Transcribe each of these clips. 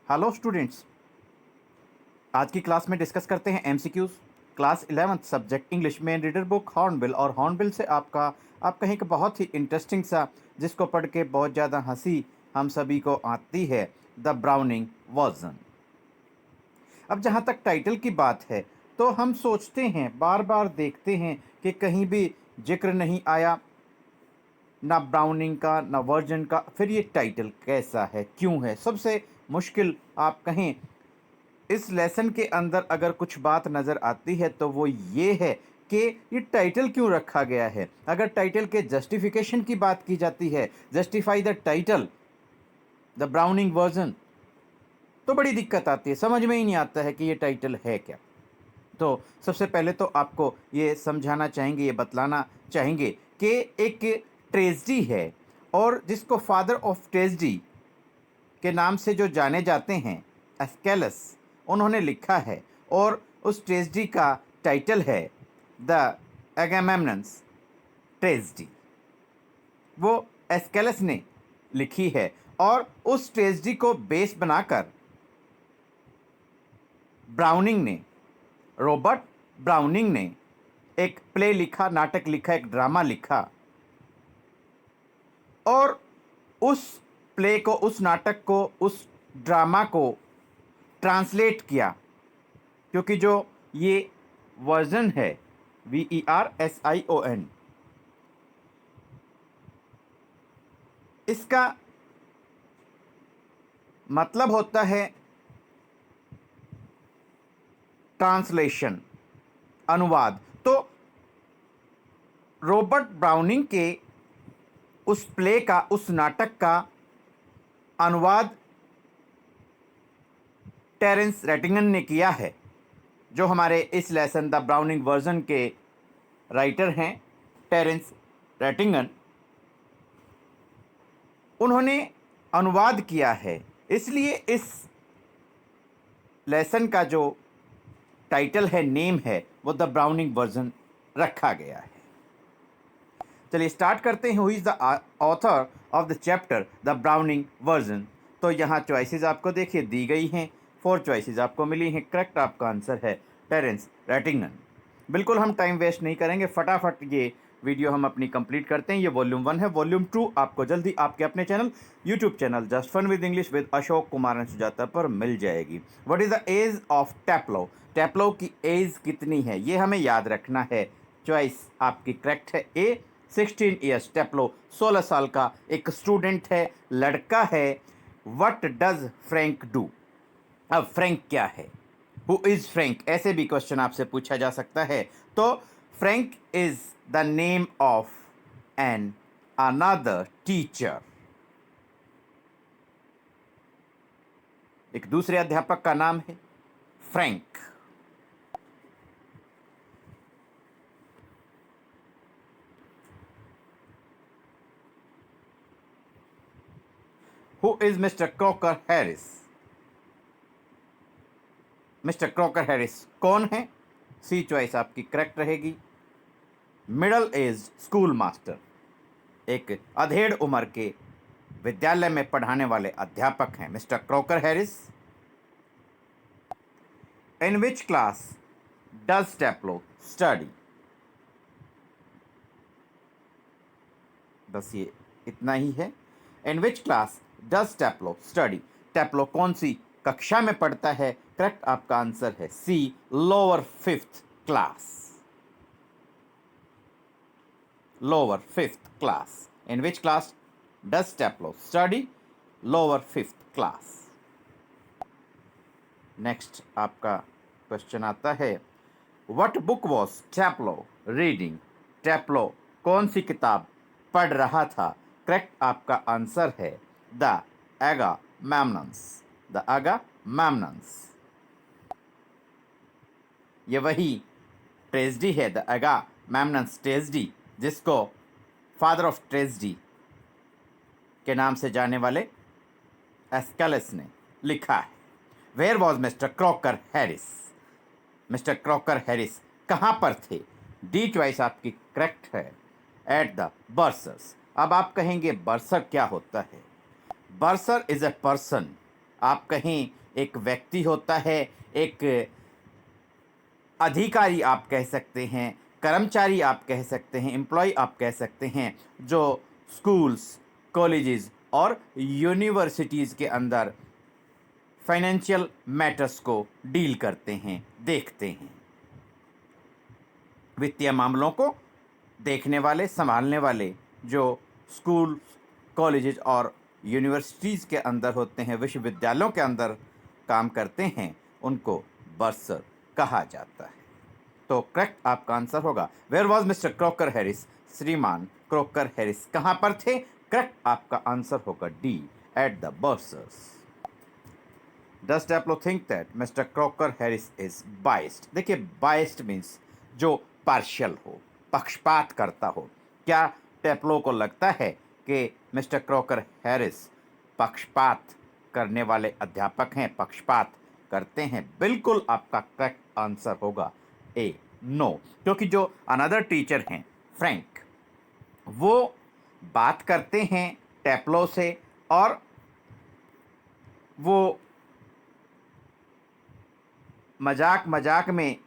Hello students, आज की class में डिस्कस करते हैं MCQs. Class 11th subject English में रीडर बुक हॉर्नबिल, और हॉर्नबिल से आप कहें कि बहुत ही इंटरेस्टिंग सा, जिसको पढ़ के बहुत ज़्यादा हंसी हम सभी को आती है, द ब्राउनिंग वर्जन। अब जहाँ तक टाइटल की बात है तो हम सोचते हैं, बार बार देखते हैं कि कहीं भी जिक्र नहीं आया ना ब्राउनिंग का ना वर्जन का। फिर ये टाइटल कैसा है, क्यों है? सबसे मुश्किल आप कहें इस लेसन के अंदर अगर कुछ बात नज़र आती है तो वो ये है कि ये टाइटल क्यों रखा गया है। अगर टाइटल के जस्टिफिकेशन की बात की जाती है, justify the title the Browning version, तो बड़ी दिक्कत आती है, समझ में ही नहीं आता है कि ये टाइटल है क्या। तो सबसे पहले तो आपको ये समझाना चाहेंगे, ये बतलाना चाहेंगे कि एक ट्रेजेडी है, और जिसको फादर ऑफ ट्रेजेडी के नाम से जो जाने जाते हैं, एस्केलस, उन्होंने लिखा है। और उस ट्रेजेडी का टाइटल है द एगामेम्नन्स ट्रेजेडी। वो एस्केलस ने लिखी है, और उस ट्रेजेडी को बेस बनाकर ब्राउनिंग ने, रॉबर्ट ब्राउनिंग ने एक प्ले लिखा, नाटक लिखा, एक ड्रामा लिखा, और उस प्ले को, उस नाटक को, उस ड्रामा को ट्रांसलेट किया। क्योंकि जो ये वर्जन है, VERSION, इसका मतलब होता है ट्रांसलेशन, अनुवाद। तो रॉबर्ट ब्राउनिंग के उस प्ले का, उस नाटक का अनुवाद टेरेंस रेटिंगन ने किया है, जो हमारे इस लेसन द ब्राउनिंग वर्जन के राइटर हैं, टेरेंस रेटिंगन। उन्होंने अनुवाद किया है, इसलिए इस लेसन का जो टाइटल है, नेम है, वो द ब्राउनिंग वर्जन रखा गया है। चलिए स्टार्ट करते हैं। Who is the author of the chapter the Browning version. तो यहाँ चॉइसेस आपको देखिए दी गई हैं, 4 चॉइसेस आपको मिली हैं। करेक्ट आपका आंसर है टेरेंस रेटिंगन। बिल्कुल हम टाइम वेस्ट नहीं करेंगे, फटाफट ये वीडियो हम अपनी कंप्लीट करते हैं। ये वॉल्यूम 1 है, वॉल्यूम 2 आपको जल्दी आपके अपने channel, YouTube channel just fun with English with Ashok Kumar and Sujata पर मिल जाएगी। What is the age of Taplow? Taplow की एज कितनी है, ये हमें याद रखना है। चॉइस आपकी करेक्ट है ए, 16 ईयर्स। टेप्लो 16 साल का एक स्टूडेंट है, लड़का है। What does Frank do? अब फ्रैंक क्या है? Who is Frank? ऐसे भी क्वेश्चन आपसे पूछा जा सकता है। तो Frank is the name of an another teacher. एक दूसरे अध्यापक का नाम है Frank. Who is mister Crocker Harris? Mister Crocker Harris कौन है? सी चॉइस आपकी करेक्ट रहेगी। मिडल एज स्कूल मास्टर, एक अधेड़ उम्र के विद्यालय में पढ़ाने वाले अध्यापक हैं mister Crocker Harris. In which class does Taplow study? बस ये इतना ही है। In which class does Taplow study? Taplow कौन सी कक्षा में पढ़ता है? करेक्ट आपका आंसर है C, lower 5th class. Lower 5th class. In which class does Taplow study? Lower 5th class. Next आपका क्वेश्चन आता है, what book was Taplow reading? Taplow कौन सी किताब पढ़ रहा था? करेक्ट आपका आंसर है द एगामेम्नन्स। द एगामेम्नन्स, ये वही ट्रेजेडी है, द एगामेम्नन्स ट्रेजेडी, जिसको फादर ऑफ ट्रेजेडी के नाम से जाने वाले एस्केलस ने लिखा है। Where was mister Crocker Harris? Mister Crocker Harris कहाँ पर थे? डी चॉइस आपकी करेक्ट है, एट द बर्सर्स। अब आप कहेंगे बर्सर क्या होता है? बर्सर इज ए पर्सन, आप कहें एक व्यक्ति होता है, एक अधिकारी आप कह सकते हैं, कर्मचारी आप कह सकते हैं, एम्प्लॉय आप कह सकते हैं, जो स्कूल्स, कॉलेजेस और यूनिवर्सिटीज़ के अंदर फाइनेंशियल मैटर्स को डील करते हैं, देखते हैं। वित्तीय मामलों को देखने वाले, संभालने वाले जो स्कूल, कॉलेजेस और यूनिवर्सिटीज़ के अंदर होते हैं, विश्वविद्यालयों के अंदर काम करते हैं, उनको बर्सर कहा जाता है। तो करेक्ट आपका आंसर होगा where was mister Crocker Harris. श्रीमान क्रॉकर हैरिस कहाँ पर थे? करेक्ट आपका आंसर होगा D, at the bursar's. Does Taplow think that mister Crocker Harris is biased? देखिए, बाइस्ड मीन्स जो पार्शियल हो, पक्षपात करता हो। क्या टेप्लो को लगता है कि मिस्टर क्रॉकर हैरिस पक्षपात करने वाले अध्यापक हैं, पक्षपात करते हैं? बिल्कुल आपका करेक्ट आंसर होगा ए, नो। क्योंकि जो अनदर टीचर हैं फ्रैंक, वो बात करते हैं टेप्लो से और वो मजाक मजाक में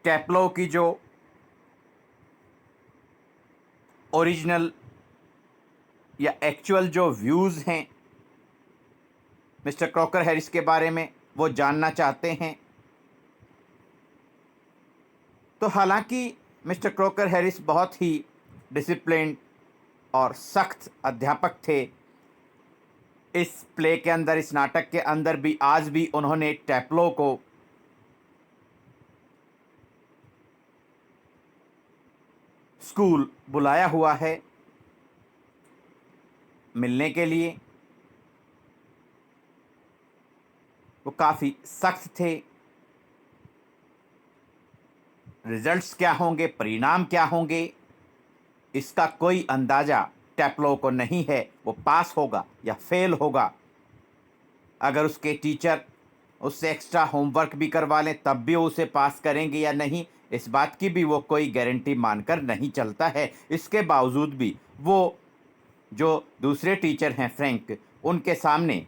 टेप्लो की जो ओरिजिनल या एक्चुअल जो व्यूज़ हैं मिस्टर क्रॉकर हैरिस के बारे में, वो जानना चाहते हैं। तो हालांकि मिस्टर क्रॉकर हैरिस बहुत ही डिसिप्लिन और सख्त अध्यापक थे, इस प्ले के अंदर, इस नाटक के अंदर भी आज भी उन्होंने टेप्लो को स्कूल बुलाया हुआ है मिलने के लिए। वो काफ़ी सख्त थे। रिजल्ट्स क्या होंगे, परिणाम क्या होंगे, इसका कोई अंदाज़ा टेप्लो को नहीं है। वो पास होगा या फेल होगा। अगर उसके टीचर उससे एक्स्ट्रा होमवर्क भी करवा लें तब भी वो उसे पास करेंगे या नहीं, इस बात की भी वो कोई गारंटी मानकर नहीं चलता है। इसके बावजूद भी वो जो दूसरे टीचर हैं फ्रैंक, उनके सामने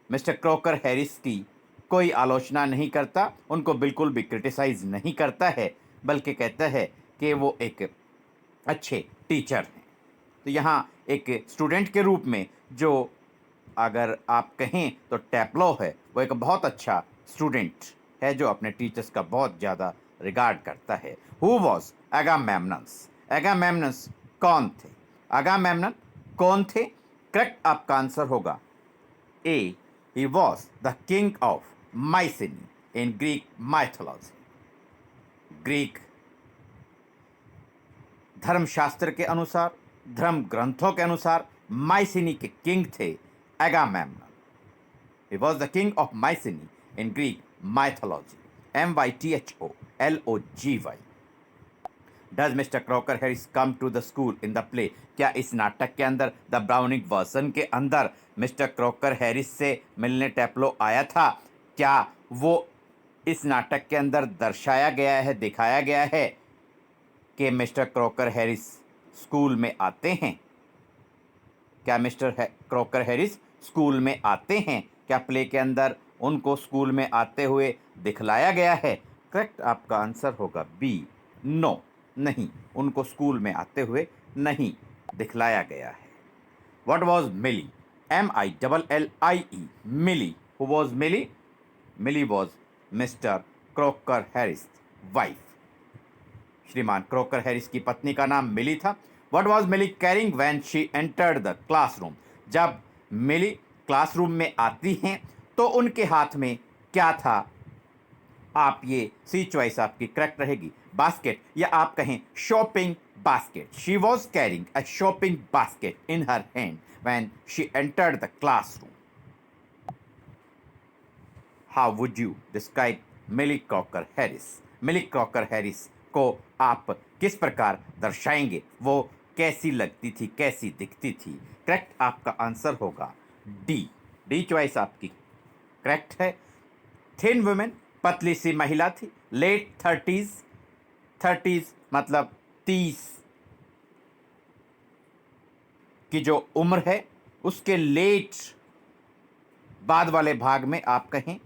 मिस्टर क्रॉकर हैरिस की कोई आलोचना नहीं करता, उनको बिल्कुल भी क्रिटिसाइज़ नहीं करता है, बल्कि कहता है कि वो एक अच्छे टीचर हैं। तो यहाँ एक स्टूडेंट के रूप में जो, अगर आप कहें तो टेप्लो है, वो एक बहुत अच्छा स्टूडेंट है जो अपने टीचर्स का बहुत ज़्यादा रिगार्ड करता है। Who was एगामेम्नस? एगामेम्नस कौन थे? एगामेम्नन कौन थे? करेक्ट आपका आंसर होगा A, he was the king of Mycenae in Greek mythology. Greek धर्मशास्त्र के अनुसार, धर्म ग्रंथों के अनुसार माइसिनी के किंग थे एगामेम्नन। He was the king of Mycenae in Greek mythology. Mythology. Does Mr. Crocker Harris come to the school in the play? क्या इस नाटक के अंदर, द ब्राउनिंग वर्जन के अंदर, मिस्टर क्रॉकर हैरिस से मिलने टेप्लो आया था? क्या वो इस नाटक के अंदर दर्शाया गया है, दिखाया गया है कि मिस्टर क्रॉकर हैरिस स्कूल में आते हैं? क्या मिस्टर क्रॉकर हैरिस स्कूल में आते हैं? क्या प्ले के अंदर उनको स्कूल में आते हुए दिखलाया गया है? करेक्ट आपका आंसर होगा बी, नो, नहीं, उनको स्कूल में आते हुए नहीं दिखलाया गया है। What was Millie? MILLIE, Millie. Who was Millie? Millie was mister Crocker Harris wife. श्रीमान क्रॉकर हैरिस की पत्नी का नाम मिली था। What was Millie carrying when she entered the classroom? जब मिली क्लासरूम में आती हैं तो उनके हाथ में क्या था? आप ये सी चॉइस आपकी करेक्ट रहेगी, बास्केट या आप कहें shopping basket. She was carrying a shopping basket in her hand when she entered the classroom. How would you describe Millie Crocker Harris? Millie Crocker Harris को आप किस प्रकार दर्शाएंगे? वो कैसी लगती थी, कैसी दिखती थी? करेक्ट आपका आंसर होगा डी, डी चॉइस आपकी करेक्ट है। थिन वुमेन, पतली सी महिला थी। लेट 30s, 30s मतलब 30 की जो उम्र है उसके लेट बाद वाले भाग में आप कहें,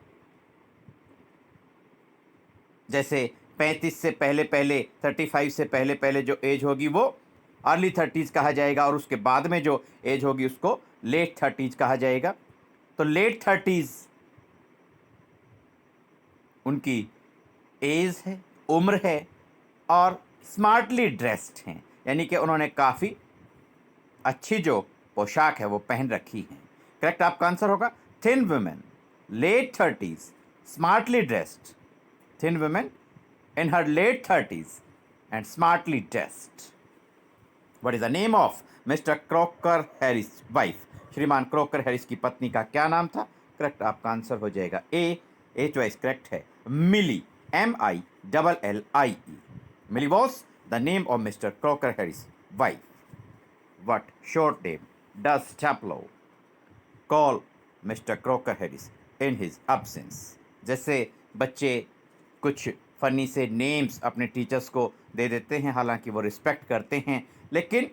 जैसे 35 से पहले पहले, 35 से पहले पहले जो एज होगी वो अर्ली 30s कहा जाएगा, और उसके बाद में जो एज होगी उसको लेट 30s कहा जाएगा। तो लेट 30s उनकी एज है, उम्र है, और स्मार्टली ड्रेस्ड हैं, यानी कि उन्होंने काफ़ी अच्छी जो पोशाक है वो पहन रखी है। करेक्ट आपका आंसर होगा thin women, late 30s, smartly dressed. Thin women in her late 30s and smartly dressed. What is the name of Mr. Crocker Harris wife? श्रीमान क्रोकर हैरिस की पत्नी का क्या नाम था? करेक्ट आपका आंसर हो जाएगा ए चॉइस करेक्ट है, Millie, MILLIE। Millie was the name of mister Crocker Harris wife. What short name does Taplow call Mr. Crocker Harris in his absence? जैसे बच्चे कुछ फ़नी से नेम्स अपने टीचर्स को दे देते हैं, हालांकि वो रिस्पेक्ट करते हैं, लेकिन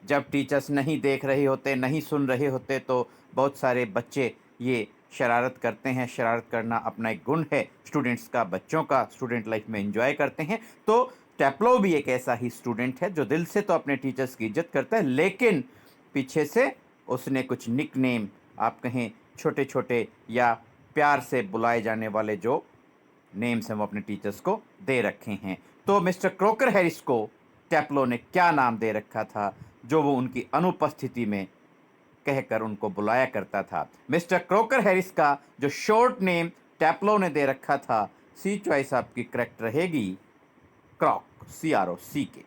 जब टीचर्स नहीं देख रहे होते, नहीं सुन रहे होते, तो बहुत सारे बच्चे ये शरारत करते हैं। शरारत करना अपना एक गुण है स्टूडेंट्स का, बच्चों का, स्टूडेंट लाइफ में एंजॉय करते हैं। तो टैप्लो भी एक ऐसा ही स्टूडेंट है जो दिल से तो अपने टीचर्स की इज्जत करता है, लेकिन पीछे से उसने कुछ निक नेम, आप कहें छोटे छोटे या प्यार से बुलाए जाने वाले जो नेम्स हैं वो अपने टीचर्स को दे रखे हैं। तो मिस्टर क्रोकर हैरिस को टैप्लो ने क्या नाम दे रखा था जो वो उनकी अनुपस्थिति में कहकर उनको बुलाया करता था? मिस्टर क्रोकर हैरिस का जो शॉर्ट नेम टैप्लो ने दे रखा था, सी चॉइस आपकी करेक्ट रहेगी, क्रॉक, CROCK,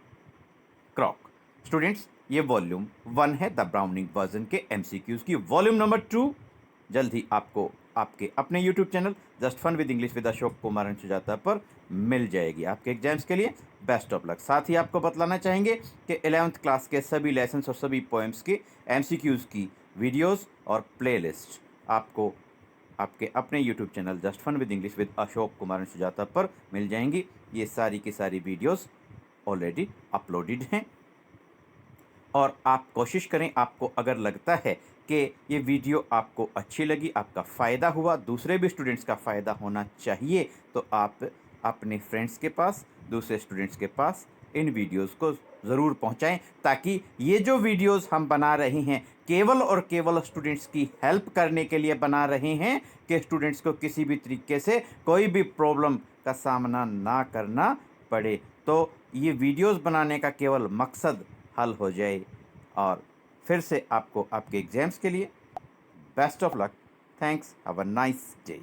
क्रॉक। स्टूडेंट्स, ये वॉल्यूम 1 है द ब्राउनिंग वर्जन के MCQs की। वॉल्यूम नंबर 2 जल्द ही आपको आपके अपने YouTube channel just fun with English with Ashok Kumar and Sujata पर मिल जाएगी। आपके एग्जाम्स के लिए बेस्ट ऑफ लक। साथ ही आपको बतलाना चाहेंगे कि 11th क्लास के सभी लेसन्स और सभी पोएम्स के MCQs की वीडियोस और प्लेलिस्ट आपको आपके अपने YouTube channel just fun with English with Ashok Kumar and Sujata पर मिल जाएंगी। ये सारी की सारी वीडियोस ऑलरेडी अपलोडेड हैं, और आप कोशिश करें, आपको अगर लगता है कि ये वीडियो आपको अच्छी लगी, आपका फ़ायदा हुआ, दूसरे भी स्टूडेंट्स का फ़ायदा होना चाहिए, तो आप अपने फ्रेंड्स के पास, दूसरे स्टूडेंट्स के पास इन वीडियोस को ज़रूर पहुंचाएं, ताकि ये जो वीडियोस हम बना रहे हैं केवल और केवल स्टूडेंट्स की हेल्प करने के लिए बना रहे हैं, कि स्टूडेंट्स को किसी भी तरीके से कोई भी प्रॉब्लम का सामना ना करना पड़े। तो ये वीडियोस बनाने का केवल मकसद हल हो जाए। और फिर से आपको आपके एग्ज़ाम्स के लिए best of luck. Thanks, have a nice day.